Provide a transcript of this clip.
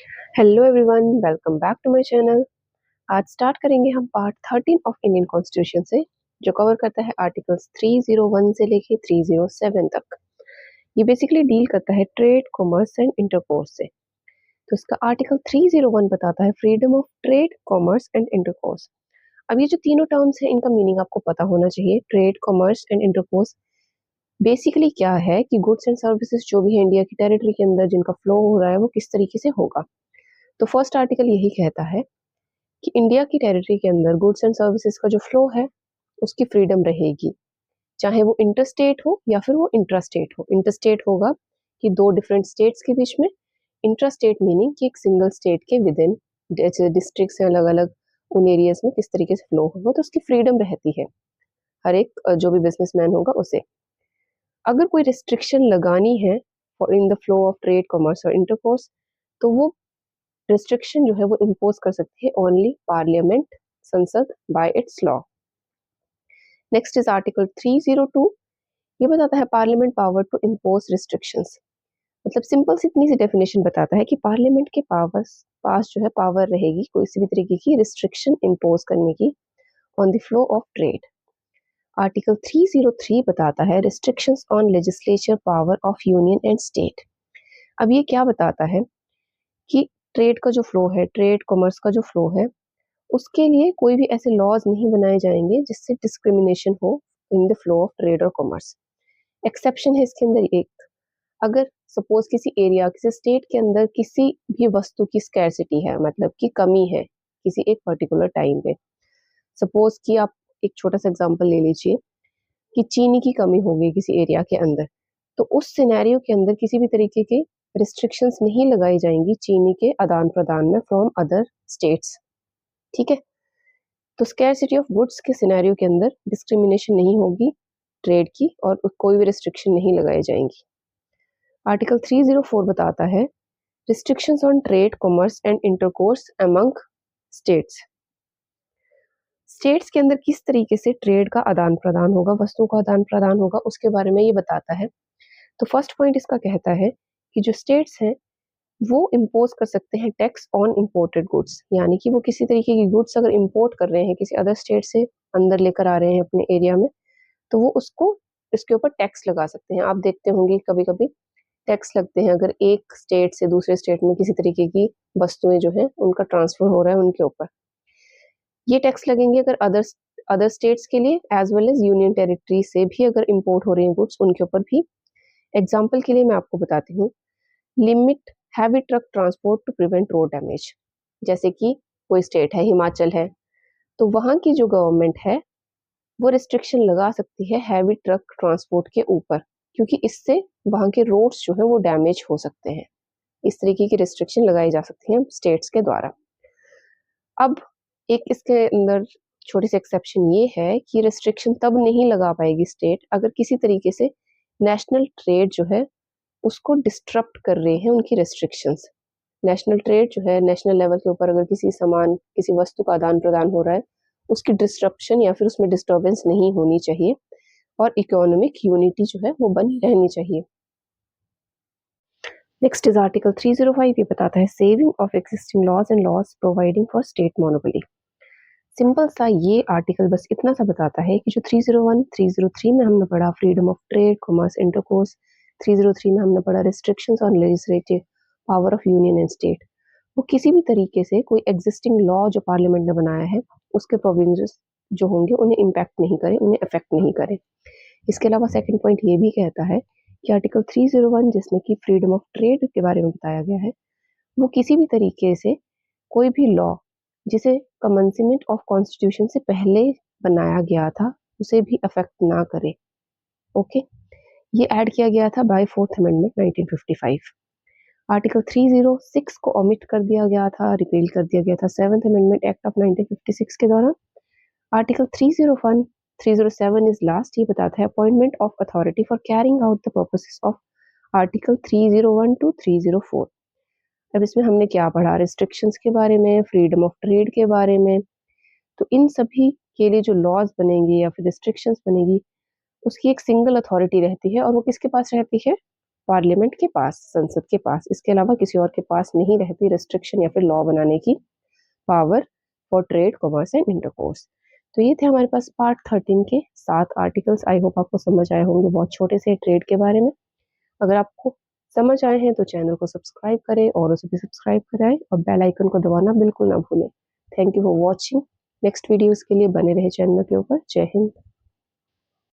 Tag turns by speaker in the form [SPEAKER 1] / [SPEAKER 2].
[SPEAKER 1] Hello everyone, welcome back to my channel. आज start करेंगे हम पार्ट 13 ऑफ इंडियन कॉन्स्टिट्यूशन से, जो कवर करता है आर्टिकल्स 301 से लेके 307 तक। ये बेसिकली डील करता है ट्रेड, कॉमर्स एंड इंटरकोर्स से। तो इसका आर्टिकल 301 बताता है freedom of trade, commerce and intercourse. अब ये जो तीनों टर्म्स हैं, इनका मीनिंग आपको पता होना चाहिए। Trade, commerce and intercourse basically क्या है कि गुड्स एंड सर्विसेज जो भी है इंडिया की टेरिटरी के अंदर जिनका फ्लो हो रहा है, वो किस तरीके से होगा। तो फर्स्ट आर्टिकल यही कहता है कि इंडिया की टेरिटरी के अंदर गुड्स एंड सर्विसेज का जो फ्लो है उसकी फ्रीडम रहेगी, चाहे वो इंटरस्टेट हो या फिर वो इंट्रास्टेट हो। इंटरस्टेट होगा कि दो डिफरेंट स्टेट्स के बीच में, इंट्रास्टेट मीनिंग कि एक सिंगल स्टेट के विद इन जैसे डिस्ट्रिक्ट से अलग अलग उन एरियाज में किस तरीके से फ्लो होगा, तो उसकी फ्रीडम रहती है हर एक जो भी बिजनेसमैन होगा उसे। अगर कोई रिस्ट्रिक्शन लगानी है for in the flow of trade, commerce और इंटरकोर्स, तो वो रिस्ट्रिक्शन जो है वो इम्पोज कर सकती है ओनली पार्लियामेंट, संसद, by its law. Next is article 302। ये बताता है parliament power to impose restrictions. मतलब सिंपल सी इतनी सी डेफिनेशन बताता है कि पार्लियामेंट के पास जो है पावर रहेगी कोई सी भी तरीके की रिस्ट्रिक्शन इम्पोज करने की on the flow of trade. Article 303 बताता है restrictions on legislature power of union and state. अब ये क्या बताता है कि ट्रेड का जो फ्लो है, ट्रेड कॉमर्स का जो फ्लो है, उसके लिए कोई भी ऐसे लॉज नहीं बनाए जाएंगे जिससे डिस्क्रिमिनेशन हो in the flow of trade और कॉमर्स। एक्सेप्शन है इसके अंदर एक, अगर सपोज किसी एरिया, किसी स्टेट के अंदर किसी भी वस्तु की स्कैरसिटी है, मतलब कि कमी है किसी एक पर्टिकुलर टाइम पे। सपोज कि आप एक छोटा सा एग्जांपल ले लीजिए कि चीनी की कमी हो गई किसी एरिया के अंदर, तो उस सिनेरियो के अंदर किसी भी तरीके के रिस्ट्रिक्शंस नहीं लगाई जाएंगी चीनी के आदान प्रदान में फ्रॉम अदर स्टेट्स। ठीक है, तो स्कैरसिटी ऑफ गुड्स के सिनेरियो के अंदर डिस्क्रिमिनेशन नहीं होगी ट्रेड की और कोई भी रिस्ट्रिक्शन नहीं लगाई जाएंगी। आर्टिकल 304 बताता है restrictions on trade, commerce and intercourse among states. States के अंदर किस तरीके से ट्रेड का आदान प्रदान होगा, वस्तुओं का आदान प्रदान होगा, उसके बारे में ये बताता है। तो फर्स्ट पॉइंट इसका कहता है कि जो स्टेट्स हैं वो इम्पोज कर सकते हैं टैक्स ऑन इम्पोर्टेड गुड्स, यानी कि वो किसी तरीके की गुड्स अगर इम्पोर्ट कर रहे हैं किसी अदर स्टेट से, अंदर लेकर आ रहे हैं अपने एरिया में, तो वो उसको इसके ऊपर टैक्स लगा सकते हैं। आप देखते होंगे कभी कभी टैक्स लगते हैं अगर एक स्टेट से दूसरे स्टेट में किसी तरीके की वस्तुएं जो है उनका ट्रांसफर हो रहा है उनके ऊपर, ये टैक्स लगेंगे अगर अदर स्टेट्स के लिए as well as union territory से भी अगर इम्पोर्ट हो रही है गुड्स उनके ऊपर भी। एग्जाम्पल के लिए मैं आपको बताती हूँ, limit heavy truck transport to prevent road damage. जैसे कि कोई स्टेट है, हिमाचल है, तो वहाँ की जो गवर्नमेंट है वो रिस्ट्रिक्शन लगा सकती है हैवी ट्रक ट्रांसपोर्ट के ऊपर, क्योंकि इससे वहाँ के रोड्स जो है वो डैमेज हो सकते हैं। इस तरीके की रिस्ट्रिक्शन लगाई जा सकती है स्टेट्स के द्वारा। अब एक इसके अंदर छोटी सी एक्सेप्शन ये है कि रिस्ट्रिक्शन तब नहीं लगा पाएगी स्टेट अगर किसी तरीके से नेशनल ट्रेड जो है उसको डिस्टरप्ट कर रहे हैं उनकी रेस्ट्रिक्शंस। नेशनल ट्रेड जो है नेशनल लेवल के ऊपर अगर किसी सामान, किसी वस्तु का आदान प्रदान हो रहा है, उसकी डिस्ट्रप्शन या फिर उसमें डिस्टर्बेंस नहीं होनी चाहिए और इकोनॉमिक यूनिटी जो है वो बनी रहनी चाहिए। Next is article 305। ये बताता है saving of existing laws and laws providing for state monopoly. Simple सा ये आर्टिकल बस इतना सा बताता है कि जो 301, 303 में हमने पढ़ा freedom of trade, commerce, intercourse, 303 में हमने पढ़ा restrictions on legislative power of union and state, वो किसी भी तरीके से कोई एग्जिस्टिंग लॉ जो पार्लियामेंट ने बनाया है उसके प्रोविजंस जो होंगे उन्हें इम्पैक्ट नहीं करे, उन्हें अफेक्ट नहीं करे। इसके अलावा सेकंड पॉइंट ये भी कहता है कि आर्टिकल 301 जिसमें कि फ्रीडम ऑफ ट्रेड के बारे में बताया गया है, वो किसी भी तरीके से कोई भी लॉ जिसे कमेंसमेंट ऑफ कॉन्स्टिट्यूशन से पहले बनाया गया था उसे भी अफेक्ट ना करे। ओके, ये ऐड किया गया था बाय फोर्थ अमेंडमेंट 1955। आर्टिकल 306 को ओमिट कर दिया गया था, रिपील कर दिया गया था सेवंथ अमेंडमेंट एक्ट ऑफ 1956 के दौरान। Article 301, 307 is last. ये बताता है appointment of authority for carrying out the purposes of article 301 to 304। अब इसमें हमने क्या पढ़ा, रिस्ट्रिक्शंस के बारे में, फ्रीडम ऑफ ट्रेड के बारे में। तो इन सभी के लिए जो लॉज बनेंगे या फिर रिस्ट्रिक्शंस बनेगी उसकी एक सिंगल अथॉरिटी रहती है और वो किसके पास रहती है, पार्लियामेंट के पास, संसद के पास, इसके अलावा किसी और के पास नहीं रहती रिस्ट्रिक्शन या फिर लॉ बनाने की power for trade, commerce and intercourse. तो ये थे हमारे पास पार्ट 13 के 7 आर्टिकल्स। आई होप आपको समझ आए होंगे बहुत छोटे से ट्रेड के बारे में। अगर आपको समझ आए हैं तो चैनल को सब्सक्राइब करें और उसे भी सब्सक्राइब कराएं और बेल आइकन को दबाना बिल्कुल ना भूलें। Thank you for watching. Next videos के लिए बने रहे चैनल के ऊपर। जय हिंद।